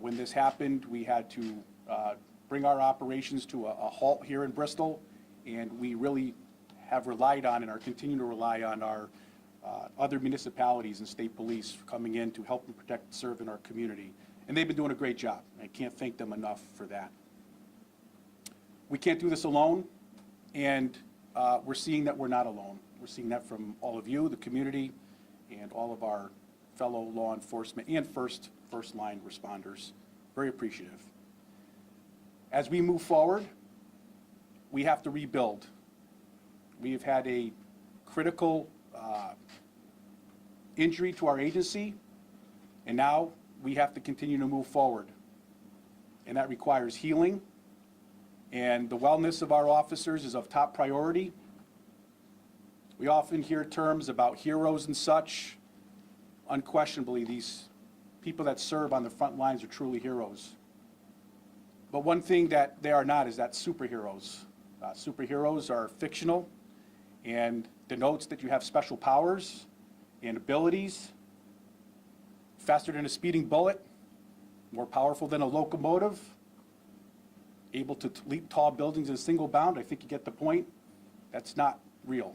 When this happened, we had to bring our operations to a halt here in Bristol, and we really have relied on and are continuing to rely on our other municipalities and state police coming in to help and protect and serve in our community. And they've been doing a great job. I can't thank them enough for that. We can't do this alone, and we're seeing that we're not alone. We're seeing that from all of you, the community, and all of our fellow law enforcement and first line responders. Very appreciative. As we move forward, we have to rebuild. We have had a critical injury to our agency, and now we have to continue to move forward. And that requires healing, and the wellness of our officers is of top priority. We often hear terms about heroes and such. Unquestionably, these people that serve on the front lines are truly heroes. But one thing that they are not is that superheroes. Superheroes are fictional and denotes that you have special powers and abilities, faster than a speeding bullet, more powerful than a locomotive, able to leap tall buildings in a single bound. I think you get the point. That's not real.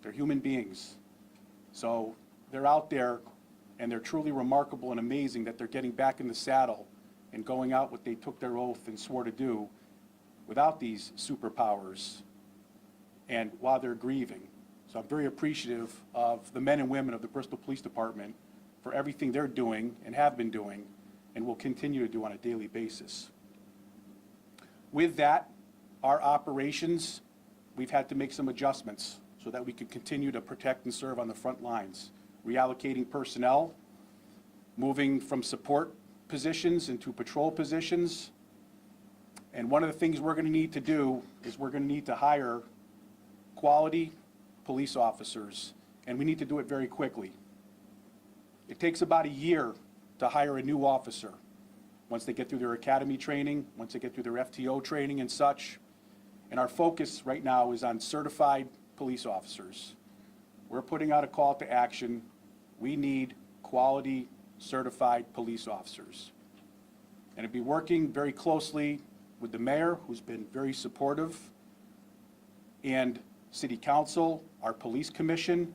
They're human beings. So they're out there, and they're truly remarkable and amazing that they're getting back in the saddle and going out what they took their oath and swore to do without these superpowers and while they're grieving. So I'm very appreciative of the men and women of the Bristol Police Department for everything they're doing and have been doing and will continue to do on a daily basis. With that, our operations, we've had to make some adjustments so that we can continue to protect and serve on the front lines. Reallocating personnel, moving from support positions into patrol positions. And one of the things we're going to need to do is we're going to need to hire quality police officers, and we need to do it very quickly. It takes about a year to hire a new officer once they get through their academy training, once they get through their FTO training and such. And our focus right now is on certified police officers. We're putting out a call to action. We need quality certified police officers. And I'll be working very closely with the mayor, who's been very supportive, and city council, our police commission,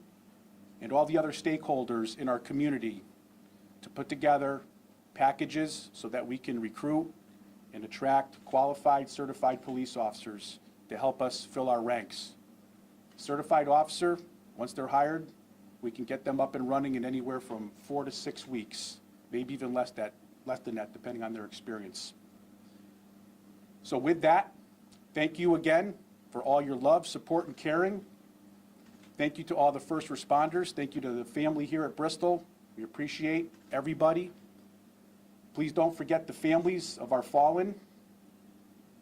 and all the other stakeholders in our community to put together packages so that we can recruit and attract qualified, certified police officers to help us fill our ranks. Certified officer, once they're hired, we can get them up and running in anywhere from 4 to 6 weeks, maybe even less than that, depending on their experience. So with that, thank you again for all your love, support, and caring. Thank you to all the first responders. Thank you to the family here at Bristol. We appreciate everybody. Please don't forget the families of our fallen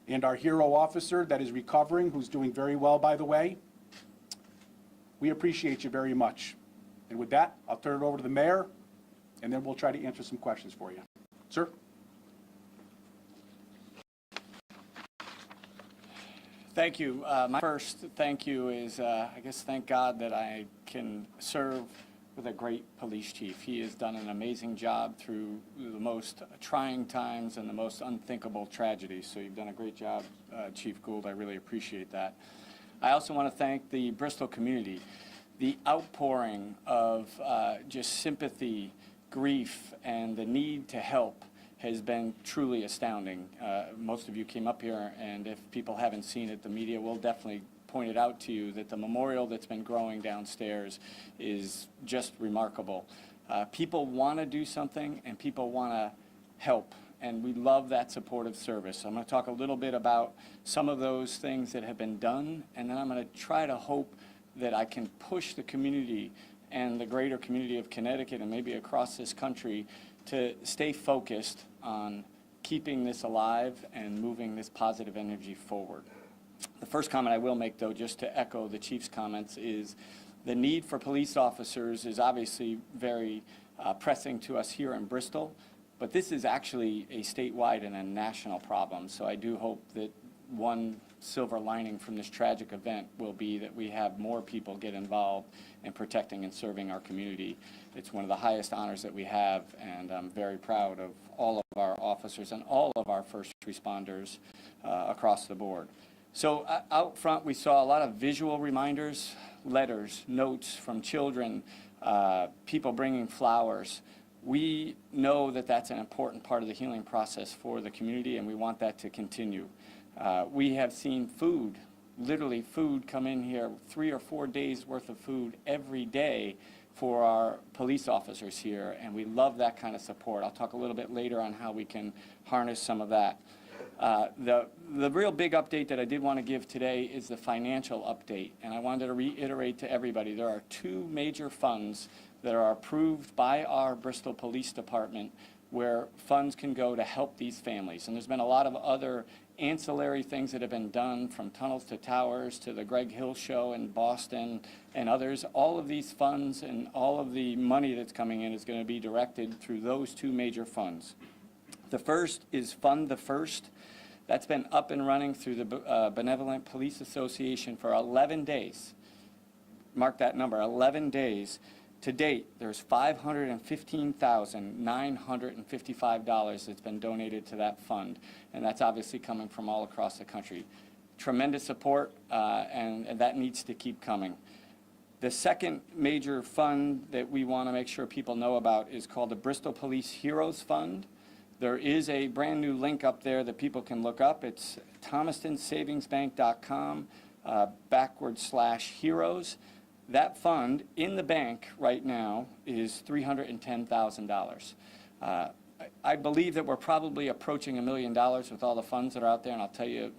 and our hero officer that is recovering, who's doing very well, by the way. We appreciate you very much. And with that, I'll turn it over to the mayor, and then we'll try to answer some questions for you. Sir? Thank you. My first thank you is, I guess, thank God that I can serve with a great police chief. He has done an amazing job through the most trying times and the most unthinkable tragedies. So you've done a great job, Chief Gould. I really appreciate that. I also want to thank the Bristol community. The outpouring of just sympathy, grief, and the need to help has been truly astounding. Most of you came up here, and if people haven't seen it, the media will definitely point it out to you that the memorial that's been growing downstairs is just remarkable. People want to do something, and people want to help, and we love that supportive service. So I'm going to talk a little bit about some of those things that have been done, and then I'm going to try to hope that I can push the community and the greater community of Connecticut and maybe across this country to stay focused on keeping this alive and moving this positive energy forward. The first comment I will make, though, just to echo the Chief's comments, is the need for police officers is obviously very pressing to us here in Bristol, but this is actually a statewide and a national problem. So I do hope that one silver lining from this tragic event will be that we have more people get involved in protecting and serving our community. It's one of the highest honors that we have, and I'm very proud of all of our officers and all of our first responders across the board. So out front, we saw a lot of visual reminders, letters, notes from children, people bringing flowers. We know that that's an important part of the healing process for the community, and we want that to continue. We have seen food, literally food come in here, 3 or 4 days worth of food every day for our police officers here, and we love that kind of support. I'll talk a little bit later on how we can harness some of that. The real big update that I did want to give today is the financial update, and I wanted to reiterate to everybody there are 2 major funds that are approved by our Bristol Police Department where funds can go to help these families. And there's been a lot of other ancillary things that have been done, from Tunnels to Towers to the Greg Hill Show in Boston and others. All of these funds and all of the money that's coming in is going to be directed through those 2 major funds. The first is Fund the First. That's been up and running through the Benevolent Police Association for 11 days. Mark that number, 11 days. To date, there's $515,955 that's been donated to that fund, and that's obviously coming from all across the country. Tremendous support, and that needs to keep coming. The second major fund that we want to make sure people know about is called the Bristol Police Heroes Fund. There is a brand new link up there that people can look up. It's thomastonsavingsbank.com/heroes. That fund in the bank right now is $310,000. I believe that we're probably approaching $1 million with all the funds that are out there, and I'll tell you,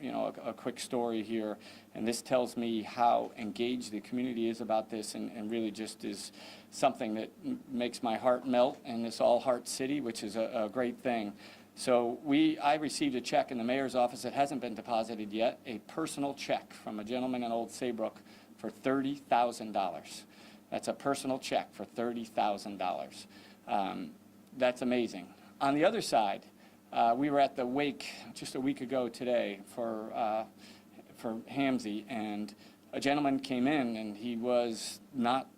a quick story here, and this tells me how engaged the community is about this, and really just is something that makes my heart melt in this all-heart city, which is a great thing. So I received a check in the mayor's office that hasn't been deposited yet, a personal check from a gentleman in Old Saybrook for $30,000. That's a personal check for $30,000. That's amazing. On the other side, we were at the wake just a week ago today for Hamzy, and a gentleman came in, and he was not,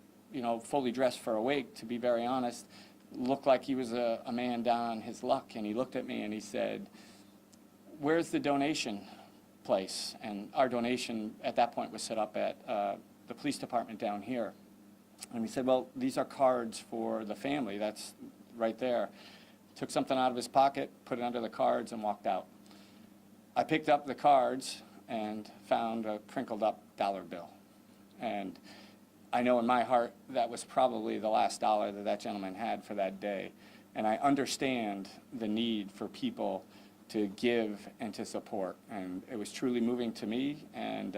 fully dressed for a wake, to be very honest. Looked like he was a man down on his luck, and he looked at me and he said, "Where's the donation place?" And our donation at that point was set up at the police department down here. And we said, "Well, these are cards for the family." That's right there. Took something out of his pocket, put it under the cards, and walked out. I picked up the cards and found a crinkled up dollar bill. And I know in my heart that was probably the last dollar that gentleman had for that day. And I understand the need for people to give and to support. And it was truly moving to me, and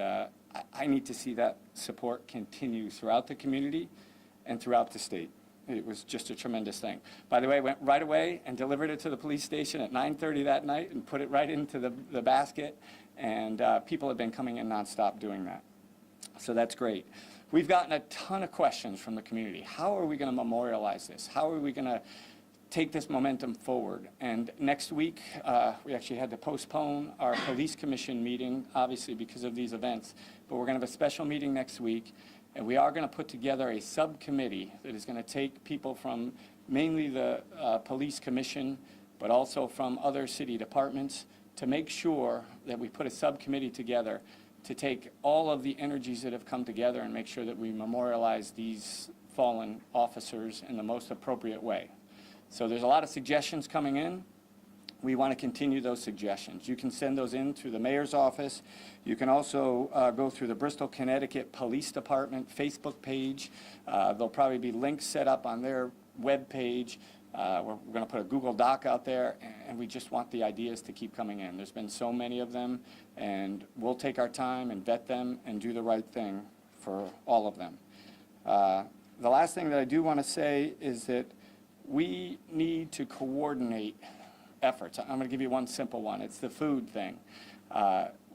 I need to see that support continue throughout the community and throughout the state. It was just a tremendous thing. By the way, I went right away and delivered it to the police station at 9:30 that night and put it right into the basket, and people have been coming in nonstop doing that. So that's great. We've gotten a ton of questions from the community. How are we going to memorialize this? How are we going to take this momentum forward? And next week, we actually had to postpone our police commission meeting, obviously because of these events, but we're going to have a special meeting next week, and we are going to put together a subcommittee that is going to take people from mainly the police commission, but also from other city departments, to make sure that we put a subcommittee together to take all of the energies that have come together and make sure that we memorialize these fallen officers in the most appropriate way. So there's a lot of suggestions coming in. We want to continue those suggestions. You can send those in through the mayor's office. You can also go through the Bristol, Connecticut Police Department Facebook page. There'll probably be links set up on their web page. We're going to put a Google Doc out there, and we just want the ideas to keep coming in. There's been so many of them, and we'll take our time and vet them and do the right thing for all of them. The last thing that I do want to say is that we need to coordinate efforts. I'm going to give you one simple one. It's the food thing.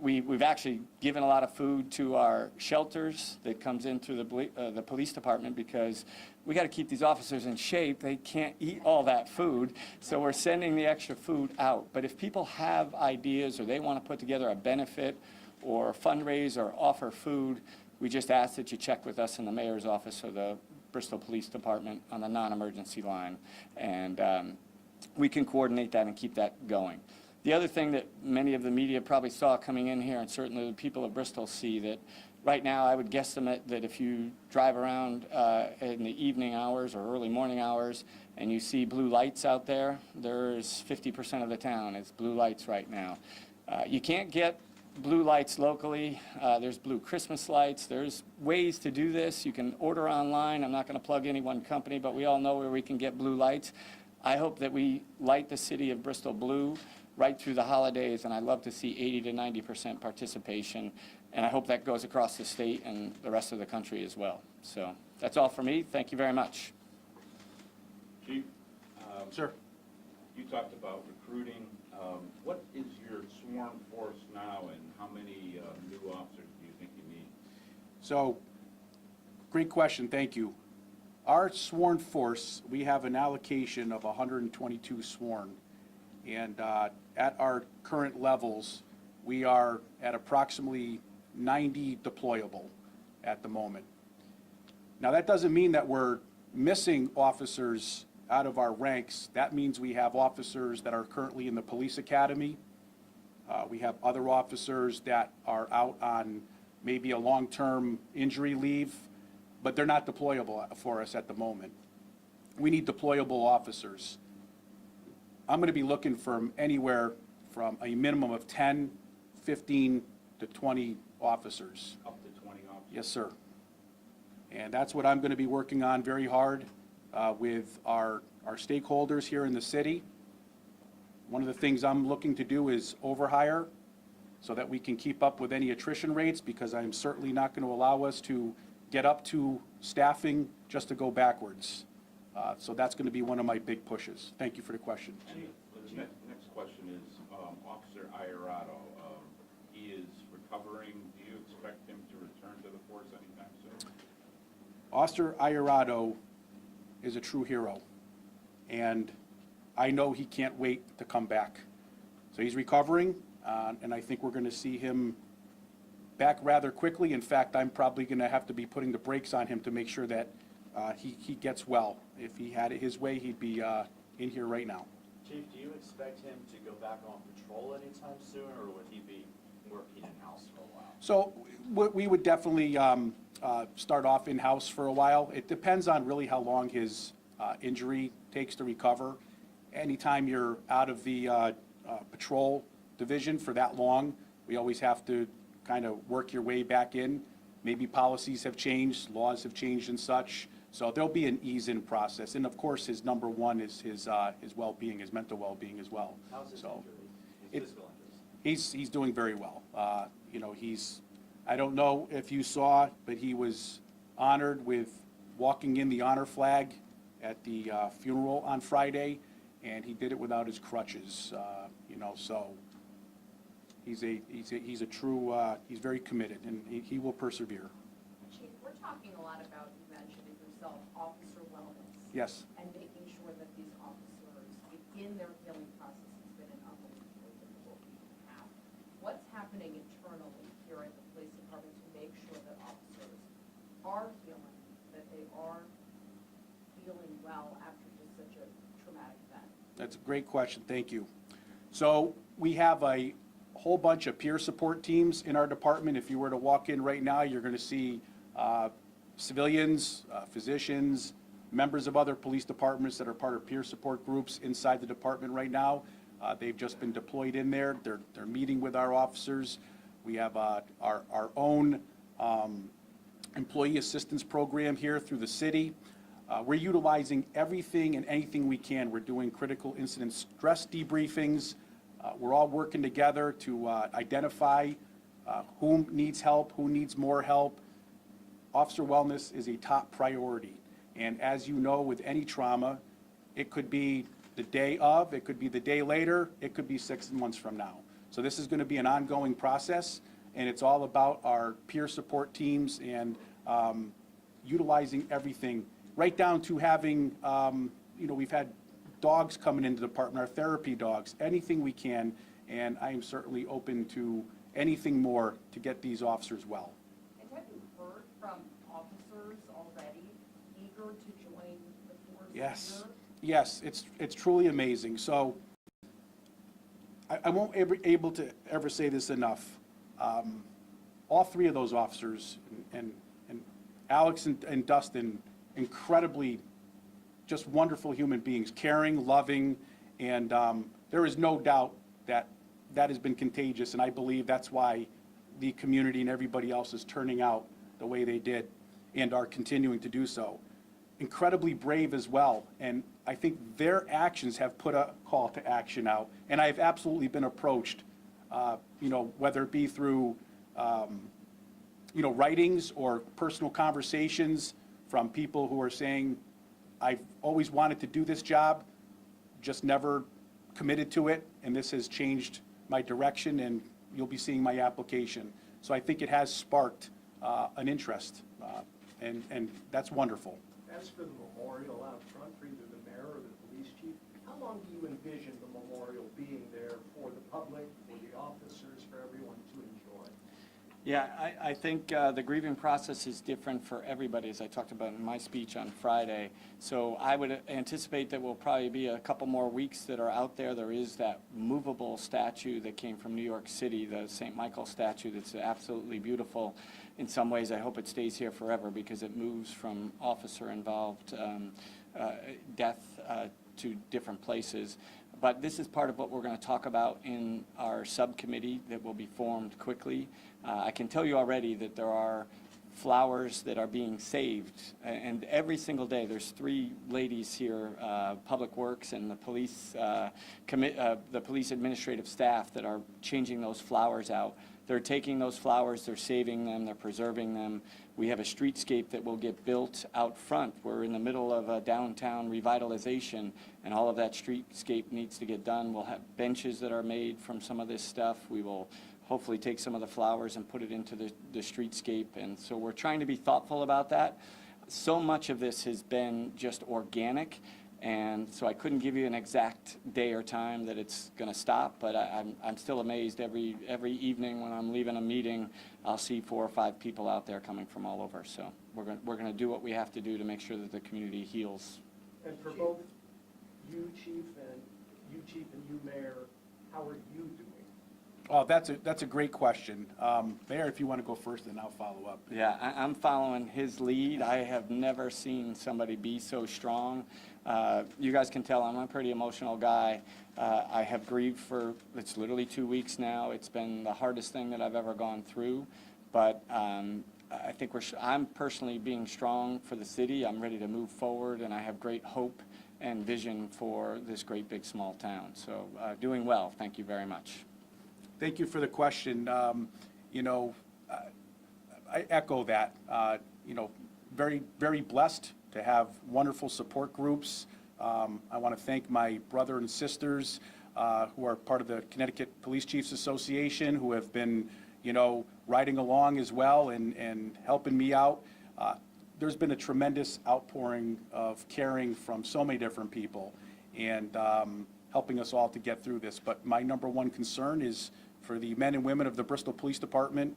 We've actually given a lot of food to our shelters that comes in through the police department, because we got to keep these officers in shape. They can't eat all that food, so we're sending the extra food out. But if people have ideas or they want to put together a benefit or fundraise or offer food, we just ask that you check with us in the mayor's office or the Bristol Police Department on the non-emergency line. And we can coordinate that and keep that going. The other thing that many of the media probably saw coming in here, and certainly the people of Bristol see, that right now I would guesstimate that if you drive around in the evening hours or early morning hours and you see blue lights out there, there's 50% of the town is blue lights right now. You can't get blue lights locally. There's blue Christmas lights. There's ways to do this. You can order online. I'm not going to plug any one company, but we all know where we can get blue lights. I hope that we light the city of Bristol blue right through the holidays, and I love to see 80 to 90% participation, and I hope that goes across the state and the rest of the country as well. So that's all for me. Thank you very much. Chief, Sir. you talked about recruiting. What is your sworn force now, and how many new officers do you think you need? So, great question, thank you. Our sworn force, we have an allocation of 122 sworn, and at our current levels, we are at approximately 90 deployable at the moment. Now, that doesn't mean that we're missing officers out of our ranks. That means we have officers that are currently in the police academy. We have other officers that are out on maybe a long-term injury leave, but they're not deployable for us at the moment. We need deployable officers. I'm going to be looking for anywhere from a minimum of 10, 15 to 20 officers. Up to 20 officers? Yes, sir. And that's what I'm going to be working on very hard with our stakeholders here in the city. One of the things I'm looking to do is overhire so that we can keep up with any attrition rates, because I'm certainly not going to allow us to get up to staffing just to go backwards. So that's going to be one of my big pushes. Thank you for the question. And the next question is Officer Iarato. He is recovering. Do you expect him to return to the force anytime soon? Officer Iarato is a true hero, and I know he can't wait to come back. So he's recovering, and I think we're going to see him back rather quickly. In fact, I'm probably going to have to be putting the brakes on him to make sure that he gets well. If he had it his way, he'd be in here right now. Chief, do you expect him to go back on patrol anytime soon, or would he be working in-house for a while? So we would definitely start off in-house for a while. It depends on really how long his injury takes to recover. Anytime you're out of the patrol division for that long, we always have to kind of work your way back in. Maybe policies have changed, laws have changed and such. So there'll be an ease-in process. And of course, his number one is his well-being, his mental well-being as well. How's his So injury? His physical injuries? he's doing very well. You know, I don't know if you saw, but he was honored with walking in the honor flag at the funeral on Friday, and he did it without his crutches. You know, so he's a true, he's very committed, and he will persevere. Chief, we're talking a lot about, you mentioned it yourself, officer wellness. Yes. And making sure that these officers begin their healing process. It's been an unbelievably difficult week and a half. What's happening internally here at the police department to make sure that officers are healing, that they are feeling well after just such a traumatic event? That's a great question, thank you. So we have a whole bunch of peer support teams in our department. If you were to walk in right now, you're going to see civilians, physicians, members of other police departments that are part of peer support groups inside the department right now. They've just been deployed in there. They're meeting with our officers. We have our own employee assistance program here through the city. We're utilizing everything and anything we can. We're doing critical incident stress debriefings. We're all working together to identify who needs help, who needs more help. Officer wellness is a top priority. And as you know, with any trauma, it could be the day of, it could be the day later, it could be 6 months from now. So this is going to be an ongoing process, and it's all about our peer support teams and utilizing everything, right down to having, you know, we've had dogs coming into the department, our therapy dogs, anything we can, and I am certainly open to anything more to get these officers well. And have you heard from officers already eager to join the force Yes, here? yes, it's truly amazing. So I won't ever able to ever say this enough. All three of those officers, and Alex and Dustin, incredibly just wonderful human beings, caring, loving, and there is no doubt that that has been contagious, and I believe that's why the community and everybody else is turning out the way they did and are continuing to do so. Incredibly brave as well, and I think their actions have put a call to action out, and I've absolutely been approached, whether it be through, writings or personal conversations from people who are saying, I've always wanted to do this job, just never committed to it, and this has changed my direction, and you'll be seeing my application. So I think it has sparked an interest, and that's wonderful. As for the memorial out front for either the mayor or the police chief, how long do you envision the memorial being there for the public, for the officers, for everyone to enjoy? Yeah, I think the grieving process is different for everybody, as I talked about in my speech on Friday. So I would anticipate that will probably be a couple more weeks that are out there. There is that movable statue that came from New York City, the St. Michael statue that's absolutely beautiful. In some ways, I hope it stays here forever because it moves from officer-involved death to different places. But this is part of what we're going to talk about in our subcommittee that will be formed quickly. I can tell you already that there are flowers that are being saved, and every single day there's 3 ladies here, Public Works and the police the police administrative staff that are changing those flowers out. They're taking those flowers, they're saving them, they're preserving them. We have a streetscape that will get built out front. We're in the middle of a downtown revitalization, and all of that streetscape needs to get done. We'll have benches that are made from some of this stuff. We will hopefully take some of the flowers and put it into the streetscape, and so we're trying to be thoughtful about that. So much of this has been just organic, and so I couldn't give you an exact day or time that it's going to stop, but I'm still amazed every evening when I'm leaving a meeting, I'll see 4 or 5 people out there coming from all over. So we're going to do what we have to do to make sure that the community heals. And for both you, Chief, and you, Mayor, how are you doing? Oh, that's a great question. Mayor, if you want to go first, then I'll follow up. Yeah, I'm following his lead. I have never seen somebody be so strong. You guys can tell I'm a pretty emotional guy. I have grieved for, it's literally 2 weeks now. It's been the hardest thing that I've ever gone through. But I think I'm personally being strong for the city. I'm ready to move forward, and I have great hope and vision for this great big small town. So doing well. Thank you very much. Thank you for the question. I echo that. Very, very blessed to have wonderful support groups. I want to thank my brother and sisters who are part of the Connecticut Police Chiefs Association, who have been, riding along as well and helping me out. There's been a tremendous outpouring of caring from so many different people and helping us all to get through this. But my number one concern is for the men and women of the Bristol Police Department,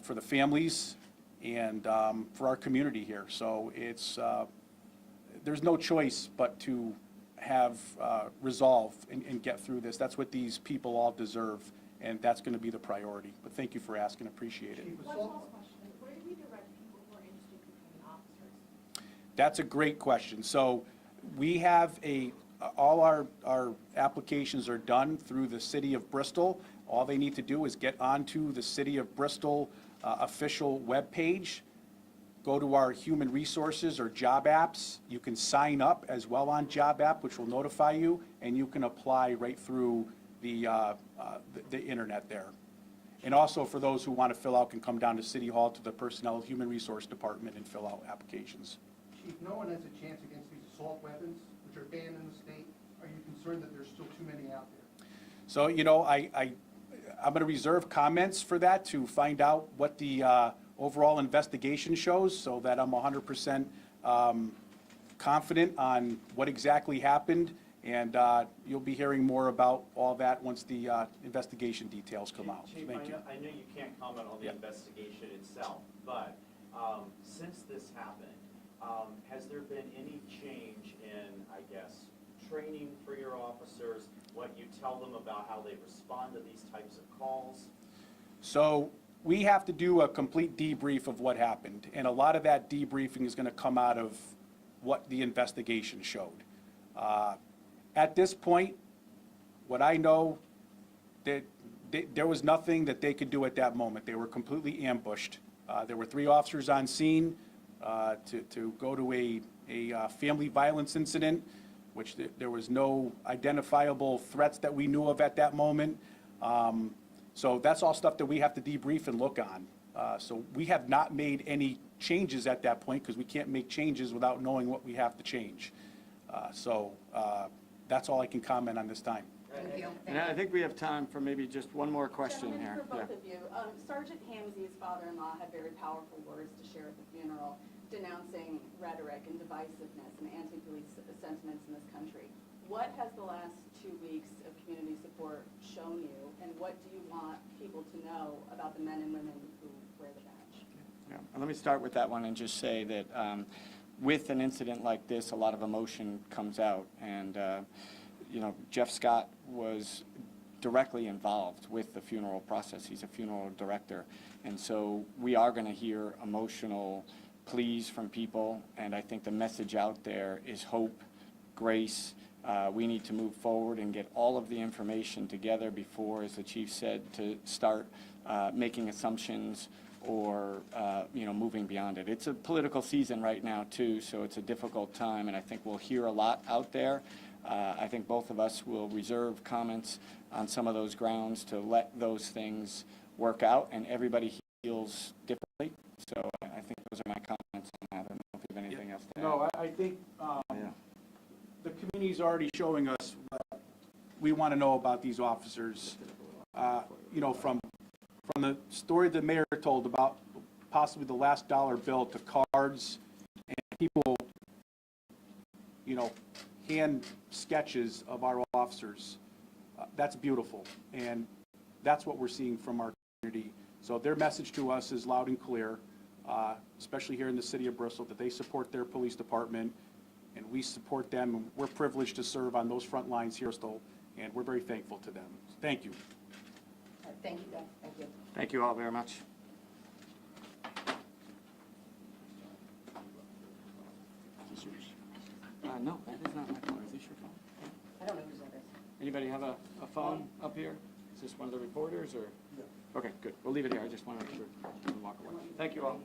for the families, and for our community here. So there's no choice but to have resolve and get through this. That's what these people all deserve, and that's going to be the priority. But thank you for asking, appreciate it. Chief One Assault? last question. Where do we direct people who are interested in becoming officers? That's a great question. So we have all our applications are done through the City of Bristol. All they need to do is get onto the City of Bristol official webpage, go to our human resources or job apps. You can sign up as well on job app, which will notify you, and you can apply right through the internet there. And also for those who want to fill out, can come down to City Hall to the Personnel Human Resource Department and fill out applications. Chief, no one has a chance against these assault weapons, which are banned in the state. Are you concerned that there's still too many out there? So, I'm going to reserve comments for that to find out what the overall investigation shows, so that I'm 100% confident on what exactly happened And you'll be hearing more about all that once the investigation details come out. Chief, Thank you. I know you can't comment on the Yeah. investigation itself, but since this happened, has there been any change in, I guess, training for your officers, what you tell them about how they respond to these types of calls? So we have to do a complete debrief of what happened, and a lot of that debriefing is going to come out of what the investigation showed. At this point, what I know, that there was nothing that they could do at that moment. They were completely ambushed. There were 3 officers on scene to go to a family violence incident, which there was no identifiable threats that we knew of at that moment. So that's all stuff that we have to debrief and look on. So we have not made any changes at that point because we can't make changes without knowing what we have to change. So that's all I can comment on this time. Thank you. And I think we have time for maybe just one more question Gentlemen, here. for both of you. Sergeant Hamsey's father-in-law had very powerful words to share at the funeral, denouncing rhetoric and divisiveness and anti-police sentiments in this country. What has the last 2 weeks of community support shown you, and what do you want people to know about the men and women who wear the badge? Yeah. And let me start with that one and just say that with an incident like this, a lot of emotion comes out. And, you know, Jeff Scott was directly involved with the funeral process. He's a funeral director. And so we are going to hear emotional pleas from people. And I think the message out there is hope, grace. We need to move forward and get all of the information together before, as the chief said, to start making assumptions or you know, moving beyond it. It's a political season right now too, so it's a difficult time, and I think we'll hear a lot out there. I think both of us will reserve comments on some of those grounds to let those things work out, and everybody heals differently. So I think those are my comments on that. I don't know if you have anything else to add. No, I think Yeah. the community's already showing us what we want to know about these officers. You know, from the story the mayor told about possibly the last dollar bill to cards and people, you know, hand sketches of our officers, that's beautiful. And that's what we're seeing from our community. So their message to us is loud and clear, especially here in the city of Bristol, that they support their police department, and we support them. And we're privileged to serve on those front lines here still, and we're very thankful to them. Thank you. Thank you, guys. Thank you. Thank you all very much. Is this yours? No, that is not my phone. Is this your phone? I don't know whose that is. Anybody have a phone up here? Is this one of the reporters or? Okay, good. We'll leave it here. I just wanted to walk away. Thank you all.